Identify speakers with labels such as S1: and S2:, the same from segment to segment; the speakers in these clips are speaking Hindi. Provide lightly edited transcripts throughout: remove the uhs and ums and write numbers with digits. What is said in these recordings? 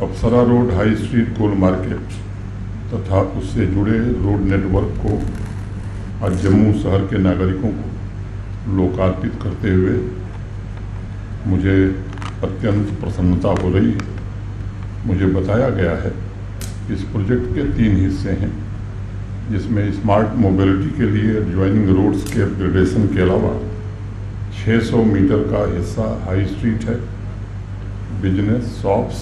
S1: अप्सरा रोड हाई स्ट्रीट गोल मार्केट तथा उससे जुड़े रोड नेटवर्क को आज जम्मू शहर के नागरिकों को लोकार्पित करते हुए मुझे अत्यंत प्रसन्नता हो रही है। मुझे बताया गया है इस प्रोजेक्ट के 3 हिस्से हैं, जिसमें स्मार्ट मोबिलिटी के लिए ज्वाइनिंग रोड्स के अपग्रेडेशन के अलावा 600 मीटर का हिस्सा हाई स्ट्रीट है। बिजनेस, शॉप्स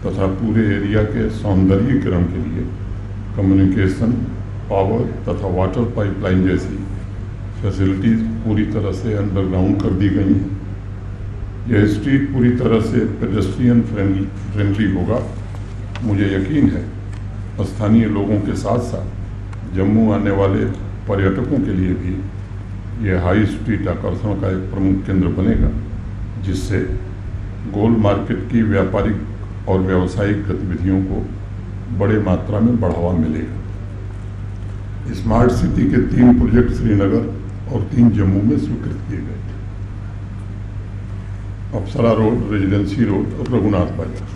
S1: तथा पूरे एरिया के सौंदर्यीकरण के लिए कम्युनिकेशन, पावर तथा वाटर पाइपलाइन जैसी फैसिलिटीज पूरी तरह से अंडरग्राउंड कर दी गई हैं। यह स्ट्रीट पूरी तरह से पेडेस्ट्रियन फ्रेंडली होगा। मुझे यकीन है स्थानीय लोगों के साथ साथ जम्मू आने वाले पर्यटकों के लिए भी यह हाई स्ट्रीट आकर्षण का एक प्रमुख केंद्र बनेगा, जिससे गोल मार्केट की व्यापारिक और व्यावसायिक गतिविधियों को बड़े मात्रा में बढ़ावा मिलेगा। स्मार्ट सिटी के 3 प्रोजेक्ट श्रीनगर और 3 जम्मू में स्वीकृत किए गए थे। अप्सरा रोड, रेजिडेंसी रोड और रघुनाथ बाजार।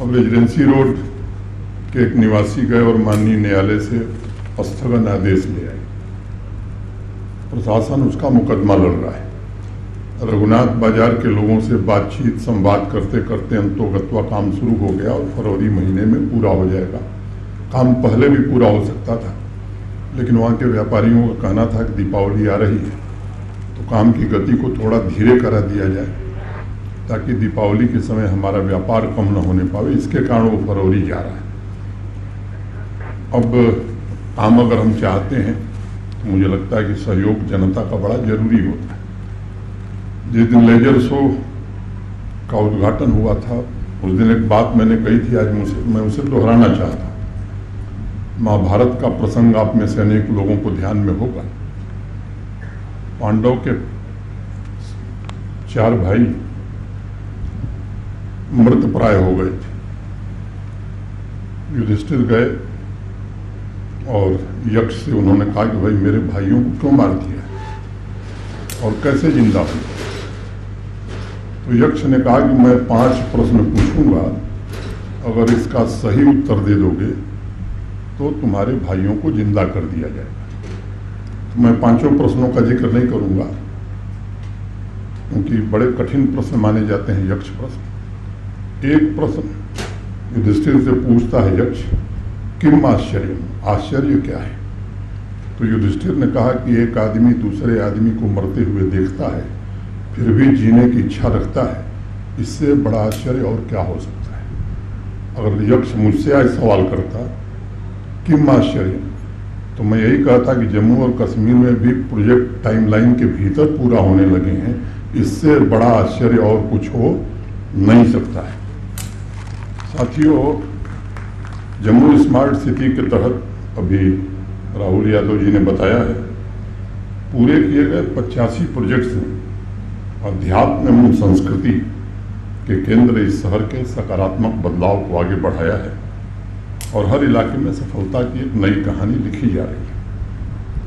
S1: अब रेजिडेंसी रोड के एक निवासी गए और माननीय न्यायालय से स्थगन आदेश ले आए। प्रशासन उसका मुकदमा लड़ रहा है। रघुनाथ बाजार के लोगों से बातचीत संवाद करते करते अंतोगत्वा काम शुरू हो गया और फरवरी महीने में पूरा हो जाएगा। काम पहले भी पूरा हो सकता था, लेकिन वहाँ के व्यापारियों का कहना था कि दीपावली आ रही है तो काम की गति को थोड़ा धीरे करा दिया जाए, ताकि दीपावली के समय हमारा व्यापार कम न होने पावे। इसके कारण वो फरवरी जा रहा है। अब काम अगर हम चाहते हैं तो मुझे लगता है कि सहयोग जनता का बड़ा जरूरी होता है। जिस दिन लेजर शो का उद्घाटन हुआ था उस दिन एक बात मैंने कही थी, आज मैं उसे दोहराना चाहता हूँ। महाभारत का प्रसंग आप में से अनेक लोगों को ध्यान में होगा। पांडव के 4 भाई मृतप्राय हो गए थे। युधिष्ठिर गए और यक्ष से उन्होंने कहा कि भाई मेरे भाइयों को क्यों मार दिया और कैसे जिंदा हुए। तो यक्ष ने कहा कि मैं 5 प्रश्न पूछूंगा, अगर इसका सही उत्तर दे दोगे तो तुम्हारे भाइयों को जिंदा कर दिया जाएगा। तो मैं 5 प्रश्नों का जिक्र नहीं करूंगा, क्योंकि बड़े कठिन प्रश्न माने जाते हैं यक्ष प्रश्न। एक प्रश्न युधिष्ठिर से पूछता है यक्ष, किम आश्चर्य, आश्चर्य क्या है। तो युधिष्ठिर ने कहा कि एक आदमी दूसरे आदमी को मरते हुए देखता है फिर भी जीने की इच्छा रखता है, इससे बड़ा आश्चर्य और क्या हो सकता है। अगर यक्ष मुझसे आज सवाल करता किम आश्चर्य, तो मैं यही कहता कि जम्मू और कश्मीर में भी प्रोजेक्ट टाइमलाइन के भीतर पूरा होने लगे हैं, इससे बड़ा आश्चर्य और कुछ हो नहीं सकता है। साथियों, जम्मू स्मार्ट सिटी के तहत अभी राहुल यादव जी ने बताया है, पूरे किए गए 85 प्रोजेक्ट्स हैं। अध्यात्म एवं संस्कृति के केंद्र इस शहर के सकारात्मक बदलाव को आगे बढ़ाया है और हर इलाके में सफलता की एक नई कहानी लिखी जा रही है।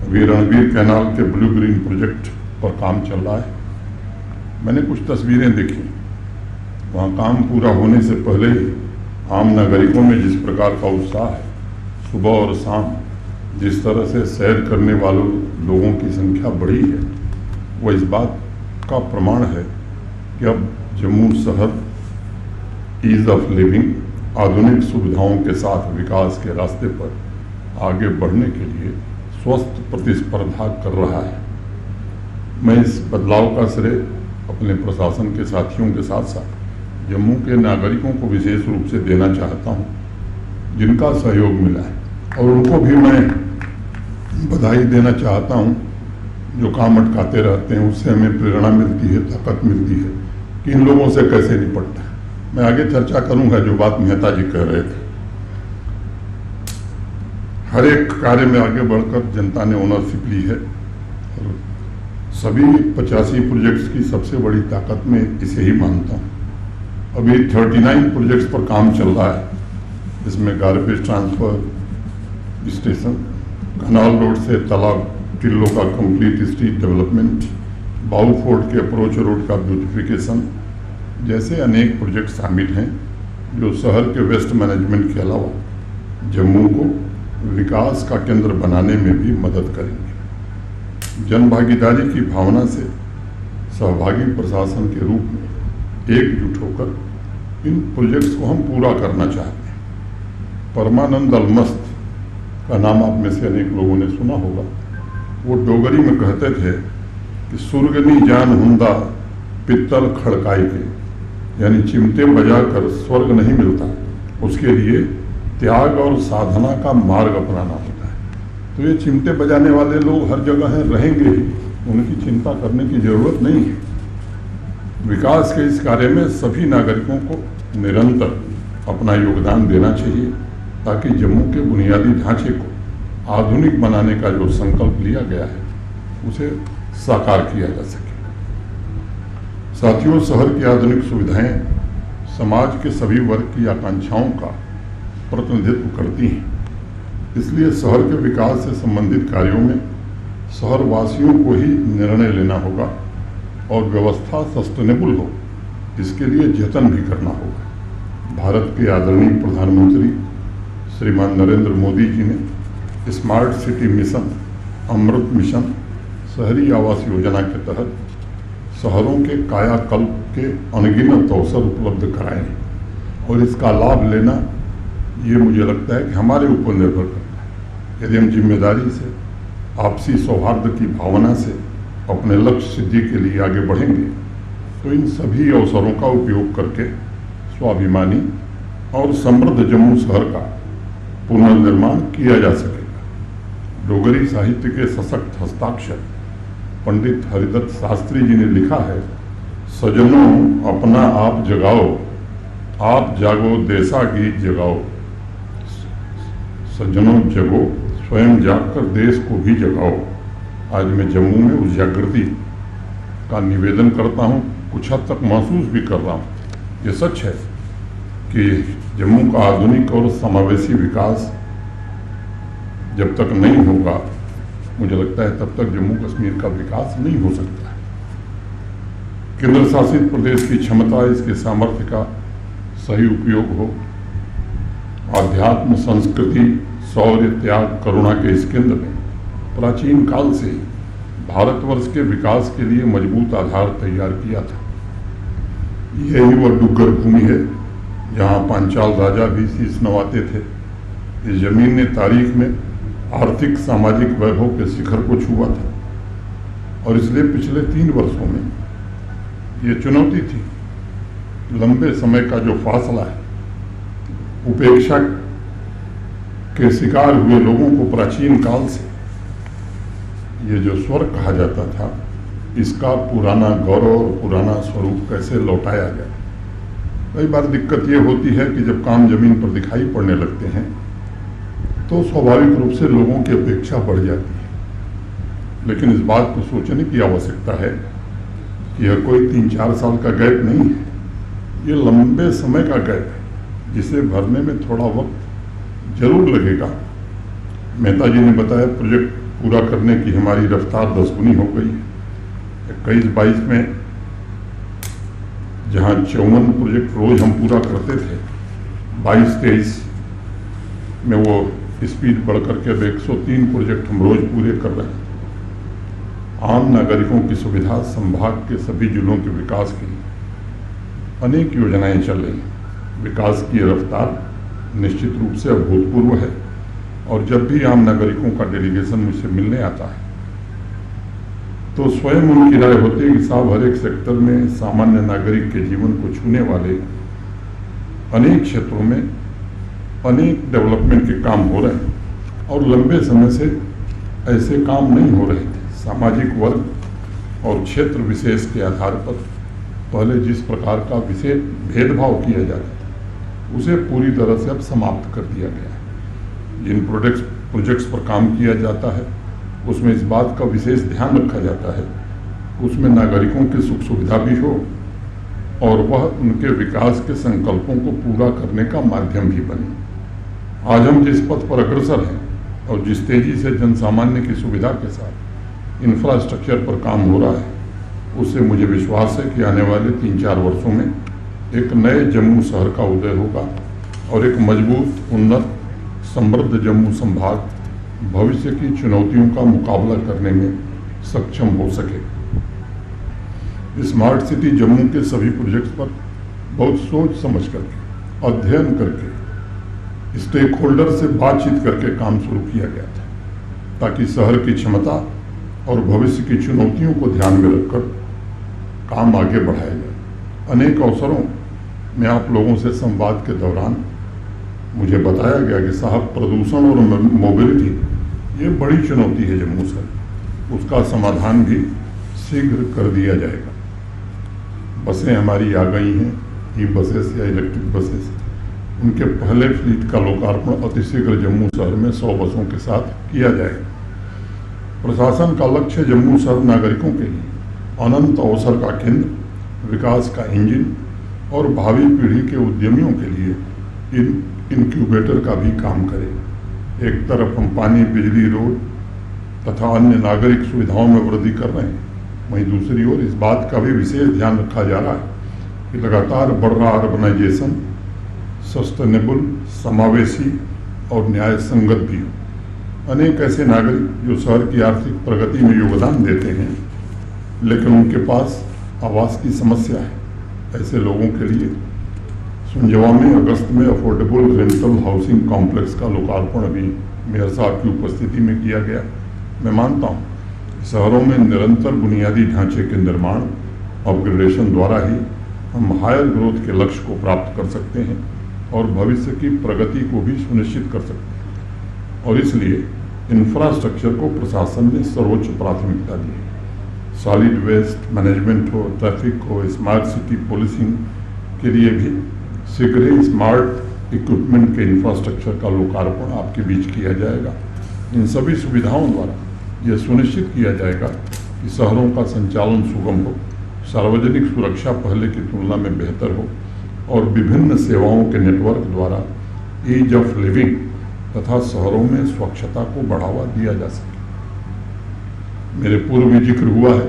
S1: अभी रणवीर कैनाल के ब्लू ग्रीन प्रोजेक्ट पर काम चल रहा है। मैंने कुछ तस्वीरें देखी। वहाँ काम पूरा होने से पहले ही आम नागरिकों में जिस प्रकार का उत्साह है, सुबह और शाम जिस तरह से सैर करने वालों लोगों की संख्या बढ़ी है, वह इस बात का प्रमाण है कि अब जम्मू शहर ईज ऑफ लिविंग, आधुनिक सुविधाओं के साथ विकास के रास्ते पर आगे बढ़ने के लिए स्वस्थ प्रतिस्पर्धा कर रहा है। मैं इस बदलाव का श्रेय अपने प्रशासन के साथियों के साथ साथ जम्मू के नागरिकों को विशेष रूप से देना चाहता हूं, जिनका सहयोग मिला है, और उनको भी मैं बधाई देना चाहता हूं जो काम अटकाते रहते हैं। उससे हमें प्रेरणा मिलती है, ताकत मिलती है कि इन लोगों से कैसे निपटना है। मैं आगे चर्चा करूंगा जो बात मेहता जी कह रहे थे। हर एक कार्य में आगे बढ़कर जनता ने ओनरशिप ली है और सभी 85 प्रोजेक्ट्स की सबसे बड़ी ताकत में इसे ही मानता हूँ। अभी 39 प्रोजेक्ट्स पर काम चल रहा है, इसमें garbage transfer station, canal road से तालाब टिल्लो का कंप्लीट स्ट्रीट डेवलपमेंट, बाऊ फोर्ट के अप्रोच रोड का ब्यूटिफिकेशन जैसे अनेक प्रोजेक्ट शामिल हैं। जो शहर के वेस्ट मैनेजमेंट के अलावा जम्मू को विकास का केंद्र बनाने में भी मदद करेंगे। जन भागीदारी की भावना से सहभागी प्रशासन के रूप में एकजुट होकर इन प्रोजेक्ट्स को हम पूरा करना चाहते हैं। परमानंद अलमस्त का नाम आप में से अनेक लोगों ने सुना होगा। वो डोगरी में कहते थे कि सुर्गनी जान हुंदा पित्तल खड़काई के, यानी चिमटे बजाकर स्वर्ग नहीं मिलता, उसके लिए त्याग और साधना का मार्ग अपनाना होता है। तो ये चिमटे बजाने वाले लोग हर जगह हैं, रहेंगे ही, उनकी चिंता करने की जरूरत नहीं है। विकास के इस कार्य में सभी नागरिकों को निरंतर अपना योगदान देना चाहिए ताकि जम्मू के बुनियादी ढांचे को आधुनिक बनाने का जो संकल्प लिया गया है उसे साकार किया जा सके। साथियों, शहर की आधुनिक सुविधाएं समाज के सभी वर्ग की आकांक्षाओं का प्रतिनिधित्व करती हैं। इसलिए शहर के विकास से संबंधित कार्यों में शहरवासियों को ही निर्णय लेना होगा और व्यवस्था सस्टेनेबल हो, इसके लिए जतन भी करना होगा। भारत के आदरणीय प्रधानमंत्री श्रीमान नरेंद्र मोदी जी ने स्मार्ट सिटी मिशन, अमृत मिशन, शहरी आवास योजना के तहत शहरों के कायाकल्प के अनगिनत अवसर उपलब्ध कराए हैं और इसका लाभ लेना ये मुझे लगता है कि हमारे ऊपर निर्भर करता है। यदि हम जिम्मेदारी से, आपसी सौहार्द की भावना से अपने लक्ष्य सिद्धि के लिए आगे बढ़ेंगे तो इन सभी अवसरों का उपयोग करके स्वाभिमानी और समृद्ध जम्मू शहर का पुनर्निर्माण किया जा सकेगा। डोगरी साहित्य के सशक्त हस्ताक्षर पंडित हरिदत्त शास्त्री जी ने लिखा है, सजनों अपना आप जगाओ, आप जागो देसा गीत जगाओ। सज्जनों जगो, स्वयं जागकर देश को भी जगाओ। आज मैं जम्मू में उस जागृति का निवेदन करता हूँ, कुछ हद तक महसूस भी कर रहा हूँ। ये सच है कि जम्मू का आधुनिक और समावेशी विकास जब तक नहीं होगा, मुझे लगता है तब तक जम्मू कश्मीर का विकास नहीं हो सकता है। केंद्र शासित प्रदेश की क्षमता, इसके सामर्थ्य का सही उपयोग हो। आध्यात्म, संस्कृति, शौर्य, त्याग, करुणा के इस केंद्र में प्राचीन काल से भारतवर्ष के विकास के लिए मजबूत आधार तैयार किया था। यही वह डुग्गर भूमि है जहाँ पांचाल राजा भी शीश नवाते थे। इस जमीन ने तारीख में आर्थिक सामाजिक वैभव के शिखर को छुआ था और इसलिए पिछले 3 वर्षों में ये चुनौती थी, लंबे समय का जो फासला है, उपेक्षा के शिकार हुए लोगों को प्राचीन काल से ये जो स्वर्ग कहा जाता था, इसका पुराना गौरव और पुराना स्वरूप कैसे लौटाया जाए। कई बार दिक्कत ये होती है कि जब काम जमीन पर दिखाई पड़ने लगते हैं तो स्वाभाविक रूप से लोगों की अपेक्षा बढ़ जाती है। लेकिन इस बात को सोचने की आवश्यकता है कि यह कोई 3-4 साल का गैप नहीं है, ये लंबे समय का गैप है जिसे भरने में थोड़ा वक्त जरूर लगेगा। मेहता जी ने बताया प्रोजेक्ट पूरा करने की हमारी रफ्तार 10 गुनी हो गई है। 21-22 में जहाँ 54 प्रोजेक्ट रोज हम पूरा करते थे, 22-23 में वो स्पीड बढ़ करके अब 103 प्रोजेक्ट हम रोज पूरे कर रहे हैं। आम नागरिकों की सुविधा, संभाग के सभी जिलों के विकास के लिए अनेक योजनाएं चल रही हैं। विकास की रफ्तार निश्चित रूप से अभूतपूर्व है और जब भी आम नागरिकों का डेलीगेशन मुझसे मिलने आता है तो स्वयं उनकी राय होती है कि साहब हर एक सेक्टर में सामान्य नागरिक के जीवन को छूने वाले अनेक क्षेत्रों में अनेक डेवलपमेंट के काम हो रहे हैं और लंबे समय से ऐसे काम नहीं हो रहे थे। सामाजिक वर्ग और क्षेत्र विशेष के आधार पर पहले जिस प्रकार का विशेष भेदभाव किया जाता था उसे पूरी तरह से अब समाप्त कर दिया गया है। जिन प्रोजेक्ट्स पर काम किया जाता है उसमें इस बात का विशेष ध्यान रखा जाता है उसमें नागरिकों की सुख सुविधा भी हो और वह उनके विकास के संकल्पों को पूरा करने का माध्यम भी बने। आज हम जिस पथ पर अग्रसर हैं और जिस तेजी से जनसामान्य की सुविधा के साथ इंफ्रास्ट्रक्चर पर काम हो रहा है, उससे मुझे विश्वास है कि आने वाले 3-4 वर्षों में एक नए जम्मू शहर का उदय होगा और एक मजबूत, उन्नत, समृद्ध जम्मू संभाग भविष्य की चुनौतियों का मुकाबला करने में सक्षम हो सके। स्मार्ट सिटी जम्मू के सभी प्रोजेक्ट्स पर बहुत सोच समझ करके, अध्ययन करके, स्टेक होल्डर से बातचीत करके काम शुरू किया गया था, ताकि शहर की क्षमता और भविष्य की चुनौतियों को ध्यान में रखकर काम आगे बढ़ाया जाए। अनेक अवसरों में आप लोगों से संवाद के दौरान मुझे बताया गया कि साहब, प्रदूषण और मोबिलिटी ये बड़ी चुनौती है जम्मू शहर, उसका समाधान भी शीघ्र कर दिया जाएगा। बसें हमारी आ गई हैं, ई बसेस या इलेक्ट्रिक बसेस। उनके पहले फ्लीट का लोकार्पण अतिशीघ्र जम्मू शहर में 100 बसों के साथ किया जाएगा। प्रशासन का लक्ष्य जम्मू शहर नागरिकों के लिए अनंत अवसर का केंद्र, विकास का इंजन और भावी पीढ़ी के उद्यमियों के लिए इनक्यूबेटर का भी काम करे। एक तरफ हम पानी, बिजली, रोड तथा अन्य नागरिक सुविधाओं में वृद्धि कर रहे हैं, वहीं दूसरी ओर इस बात का भी विशेष ध्यान रखा जा रहा है कि लगातार बढ़ रहा अर्बनाइजेशन सस्टेनेबल, समावेशी और न्याय संगत भी हो। अनेक ऐसे नागरिक जो शहर की आर्थिक प्रगति में योगदान देते हैं, लेकिन उनके पास आवास की समस्या है। ऐसे लोगों के लिए सुंजवा में अगस्त में अफोर्डेबल रेंटल हाउसिंग कॉम्प्लेक्स का लोकार्पण भी मेयर साहब की उपस्थिति में किया गया। मैं मानता हूँ शहरों में निरंतर बुनियादी ढांचे के निर्माण, अपग्रेडेशन द्वारा ही हम हायर ग्रोथ के लक्ष्य को प्राप्त कर सकते हैं और भविष्य की प्रगति को भी सुनिश्चित कर सकते हैं। और इसलिए इंफ्रास्ट्रक्चर को प्रशासन ने सर्वोच्च प्राथमिकता दी है। सॉलिड वेस्ट मैनेजमेंट हो, ट्रैफिक हो, स्मार्ट सिटी पॉलिसिंग के लिए भी शीघ्र ही स्मार्ट इक्विपमेंट के इंफ्रास्ट्रक्चर का लोकार्पण आपके बीच किया जाएगा। इन सभी सुविधाओं द्वारा यह सुनिश्चित किया जाएगा कि शहरों का संचालन सुगम हो, सार्वजनिक सुरक्षा पहले की तुलना में बेहतर हो और विभिन्न सेवाओं के नेटवर्क द्वारा ईज ऑफ लिविंग तथा शहरों में स्वच्छता को बढ़ावा दिया जा सके। मेरे पूर्व में जिक्र हुआ है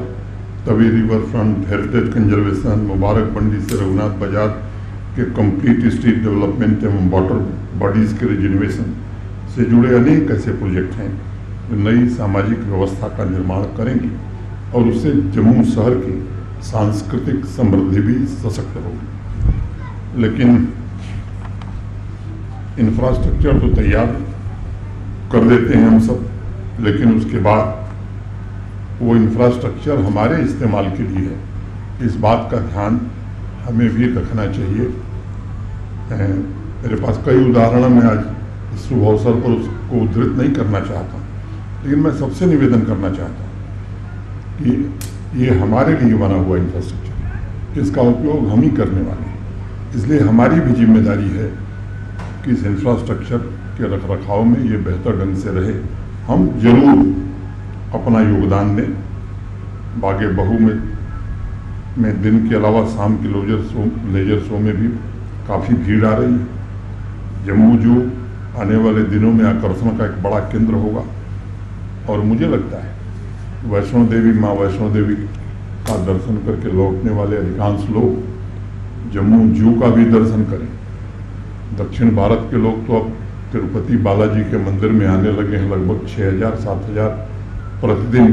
S1: Tawi riverfront, heritage conservation, Mubarak Mandi से रघुनाथ बाजार के कंप्लीट स्ट्रीट डेवलपमेंट एवं वाटर बॉडीज के रिजर्वेशन से जुड़े अनेक ऐसे प्रोजेक्ट हैं जो नई सामाजिक व्यवस्था का निर्माण करेंगे और उससे जम्मू शहर की सांस्कृतिक समृद्धि भी सशक्त होगी। लेकिन इंफ्रास्ट्रक्चर तो तैयार कर देते हैं हम सब, लेकिन उसके बाद वो इंफ्रास्ट्रक्चर हमारे इस्तेमाल के लिए है, इस बात का ध्यान हमें भी रखना चाहिए। मेरे पास कई उदाहरण, मैं आज इस शुभ अवसर पर उसको उद्धृत नहीं करना चाहता, लेकिन मैं सबसे निवेदन करना चाहता हूँ कि ये हमारे लिए बना हुआ इंफ्रास्ट्रक्चर, इसका उपयोग हम ही करने वाले हैं। इसलिए हमारी भी जिम्मेदारी है कि इस इंफ्रास्ट्रक्चर के रखरखाव में ये बेहतर ढंग से रहे। हम जरूर अपना योगदान दें। बागे बहू में दिन के अलावा शाम के लेजर शो में भी काफ़ी भीड़ आ रही है। जम्मू जू आने वाले दिनों में आकर्षण का एक बड़ा केंद्र होगा और मुझे लगता है वैष्णो देवी, माँ वैष्णो देवी का दर्शन करके लौटने वाले अधिकांश लोग जम्मू जू का भी दर्शन करें। दक्षिण भारत के लोग तो अब तिरुपति बालाजी के मंदिर में आने लगे हैं। लगभग 6,000-7,000 प्रतिदिन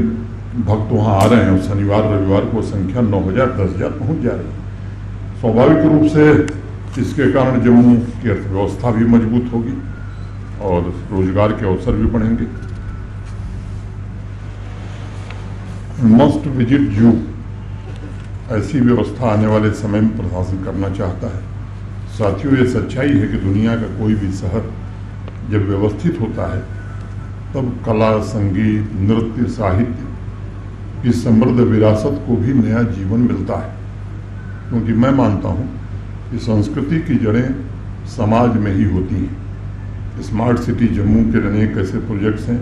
S1: भक्त वहाँ आ रहे हैं और शनिवार रविवार को संख्या 9,000-10,000 पहुँच जा रही है। स्वाभाविक रूप से इसके कारण जम्मू की अर्थव्यवस्था भी मजबूत होगी और रोजगार के अवसर भी बढ़ेंगे। मस्ट विजिट जू, ऐसी व्यवस्था आने वाले समय में प्रशासन करना चाहता है। साथियों, ये सच्चाई है कि दुनिया का कोई भी शहर जब व्यवस्थित होता है तब कला, संगीत, नृत्य, साहित्य की समृद्ध विरासत को भी नया जीवन मिलता है। क्योंकि मैं मानता हूँ कि संस्कृति की जड़ें समाज में ही होती हैं। स्मार्ट सिटी जम्मू के अनेक ऐसे प्रोजेक्ट्स हैं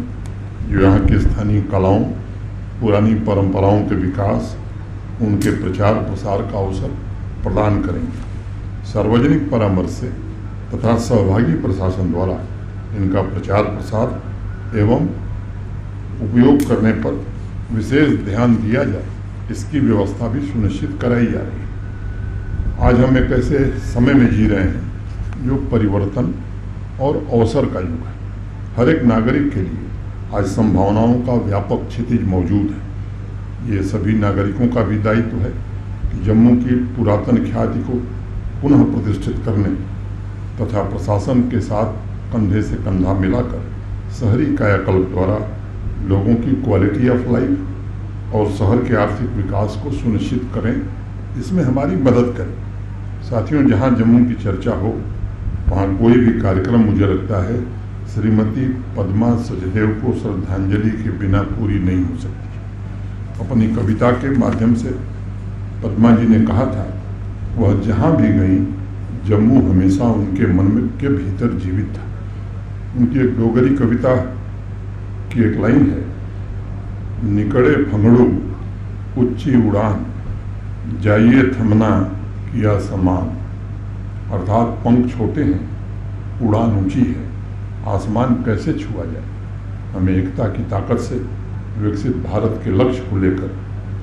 S1: जो यहाँ की स्थानीय कलाओं, पुरानी परंपराओं के विकास, उनके प्रचार प्रसार का अवसर प्रदान करेंगे। सार्वजनिक परामर्श से तथा सहभागी प्रशासन द्वारा इनका प्रचार प्रसार एवं उपयोग करने पर विशेष ध्यान दिया जाए, इसकी व्यवस्था भी सुनिश्चित कराई जा रही है। आज हम एक ऐसे समय में जी रहे हैं जो परिवर्तन और अवसर का युग है। हर एक नागरिक के लिए आज संभावनाओं का व्यापक क्षितिज मौजूद है। ये सभी नागरिकों का भी दायित्व है कि जम्मू की पुरातन ख्याति को पुनः प्रतिष्ठित करने तथा प्रशासन के साथ कंधे से कंधा मिलाकर शहरी कायाकल्प द्वारा लोगों की क्वालिटी ऑफ लाइफ और शहर के आर्थिक विकास को सुनिश्चित करें, इसमें हमारी मदद करें। साथियों, जहां जम्मू की चर्चा हो वहां कोई भी कार्यक्रम मुझे लगता है श्रीमती पद्मा सचदेव को श्रद्धांजलि के बिना पूरी नहीं हो सकती। अपनी कविता के माध्यम से पद्मा जी ने कहा था, वह जहां भी गई जम्मू हमेशा उनके मन में के भीतर जीवित था। उनकी एक डोगरी कविता की एक लाइन है, निकड़े फंगड़ू उच्ची उड़ान जाइए थमना किया समान। अर्थात पंख छोटे हैं, उड़ान ऊंची है, आसमान कैसे छुआ जाए। हमें एकता की ताकत से विकसित भारत के लक्ष्य को लेकर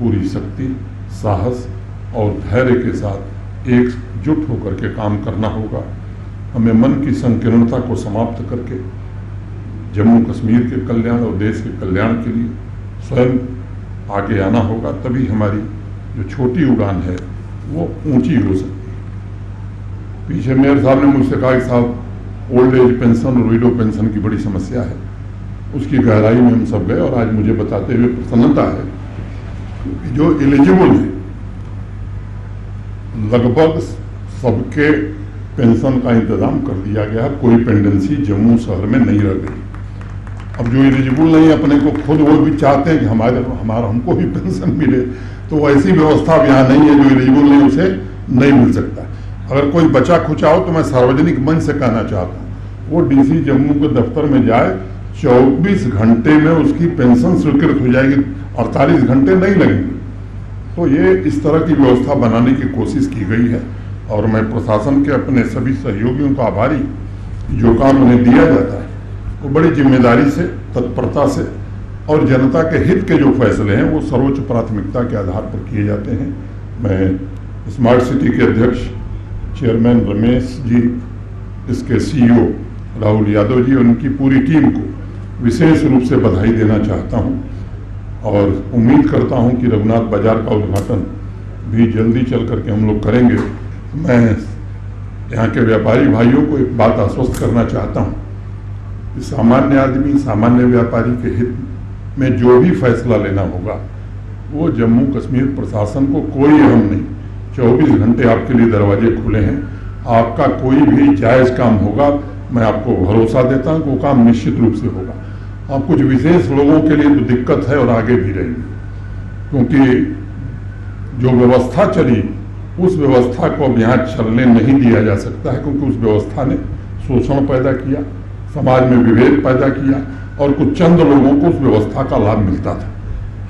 S1: पूरी शक्ति, साहस और धैर्य के साथ एकजुट होकर के काम करना होगा। हमें मन की संकीर्णता को समाप्त करके जम्मू कश्मीर के कल्याण और देश के कल्याण के लिए स्वयं आगे आना होगा। तभी हमारी जो छोटी उड़ान है वो ऊंची हो सकती है। पीछे मेयर साहब ने मुझसे कहा कि साहब ओल्ड एज पेंशन और विडो पेंशन की बड़ी समस्या है। उसकी गहराई में हम सब गए और आज मुझे बताते हुए प्रसन्नता है कि जो एलिजिबल है लगभग सबके पेंशन का इंतजाम कर दिया गया। कोई पेंडेंसी जम्मू शहर में नहीं रह गई। अब जो एलिजिबल नहीं, अपने को खुद वो भी चाहते हैं कि हमारा हमको भी पेंशन मिले, तो ऐसी व्यवस्था अब यहाँ नहीं है। जो एलिजिबल नहीं उसे नहीं मिल सकता। अगर कोई बचा खुचा हो तो मैं सार्वजनिक मंच से कहना चाहता हूँ, वो डीसी जम्मू के दफ्तर में जाए, 24 घंटे में उसकी पेंशन स्वीकृत हो जाएगी, 48 घंटे नहीं लगेंगे। तो ये इस तरह की व्यवस्था बनाने की कोशिश की गई है और मैं प्रशासन के अपने सभी सहयोगियों का आभारी। जो काम उन्हें दिया जाता है वो बड़ी जिम्मेदारी से, तत्परता से और जनता के हित के जो फैसले हैं वो सर्वोच्च प्राथमिकता के आधार पर किए जाते हैं। मैं स्मार्ट सिटी के अध्यक्ष चेयरमैन रमेश जी, इसके सीईओ राहुल यादव जी और उनकी पूरी टीम को विशेष रूप से बधाई देना चाहता हूं और उम्मीद करता हूं कि रघुनाथ बाजार का उद्घाटन भी जल्दी चल करके हम लोग करेंगे। मैं यहाँ के व्यापारी भाइयों को एक बात आश्वस्त करना चाहता हूँ कि सामान्य आदमी, सामान्य व्यापारी के हित में जो भी फैसला लेना होगा वो जम्मू कश्मीर प्रशासन को कोई अहम नहीं। 24 घंटे आपके लिए दरवाजे खुले हैं। आपका कोई भी जायज़ काम होगा, मैं आपको भरोसा देता हूँ कि वो काम निश्चित रूप से होगा। अब कुछ विशेष लोगों के लिए तो दिक्कत है और आगे भी रहेगी, क्योंकि जो व्यवस्था चली उस व्यवस्था को अब यहाँ चलने नहीं दिया जा सकता है, क्योंकि उस व्यवस्था ने शोषण पैदा किया, समाज में विभेद पैदा किया और कुछ चंद लोगों को उस व्यवस्था का लाभ मिलता था।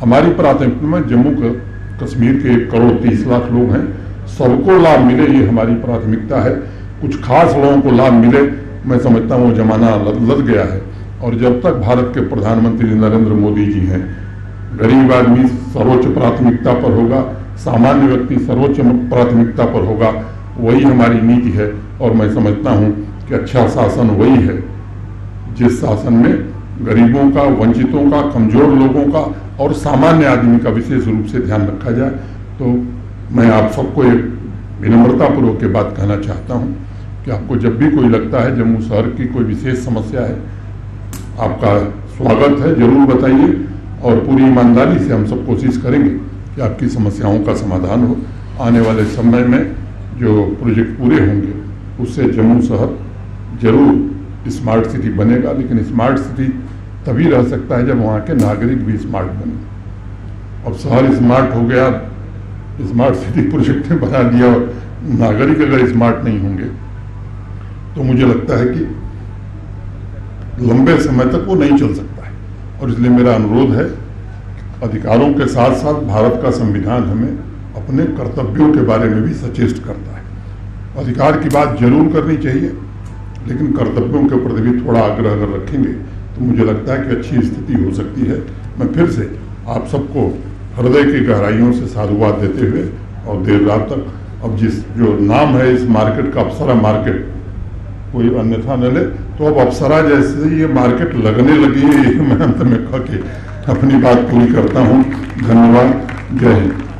S1: हमारी प्राथमिकता में जम्मू कश्मीर के 1 करोड़ 30 लाख लोग हैं, सबको लाभ मिले, ये हमारी प्राथमिकता है। कुछ खास लोगों को लाभ मिले, मैं समझता हूँ वो जमाना लद गया है। और जब तक भारत के प्रधानमंत्री नरेंद्र मोदी जी हैं, गरीब आदमी सर्वोच्च प्राथमिकता पर होगा, सामान्य व्यक्ति सर्वोच्च प्राथमिकता पर होगा, वही हमारी नीति है। और मैं समझता हूँ कि अच्छा शासन वही है जिस शासन में गरीबों का, वंचितों का, कमजोर लोगों का और सामान्य आदमी का विशेष रूप से ध्यान रखा जाए। तो मैं आप सबको एक विनम्रतापूर्वक के बात कहना चाहता हूँ कि आपको जब भी कोई लगता है जम्मू शहर की कोई विशेष समस्या है, आपका स्वागत है, जरूर बताइए और पूरी ईमानदारी से हम सब कोशिश करेंगे कि आपकी समस्याओं का समाधान हो। आने वाले समय में जो प्रोजेक्ट पूरे होंगे उससे जम्मू शहर जरूर स्मार्ट सिटी बनेगा, लेकिन स्मार्ट सिटी तभी रह सकता है जब वहाँ के नागरिक भी स्मार्ट बने। अब शहर स्मार्ट हो गया, स्मार्ट सिटी प्रोजेक्ट में बना दिया और नागरिक अगर स्मार्ट नहीं होंगे तो मुझे लगता है कि लंबे समय तक वो नहीं चल सकता है। और इसलिए मेरा अनुरोध है, अधिकारों के साथ साथ भारत का संविधान हमें अपने कर्तव्यों के बारे में भी सचेत करता है। अधिकार की बात जरूर करनी चाहिए, लेकिन कर्तव्यों के प्रति भी थोड़ा आग्रह अगर रखेंगे तो मुझे लगता है कि अच्छी स्थिति हो सकती है। मैं फिर से आप सबको हृदय की गहराइयों से साधुवाद देते हुए और देर रात तक अब जिस जो नाम है इस मार्केट का अप्सरा मार्केट, कोई अन्यथा न ले, तो अब अप्सरा जैसे ये मार्केट लगने लगी है। मैं अंत में कह के अपनी बात पूरी करता हूँ। धन्यवाद। जय हिंद।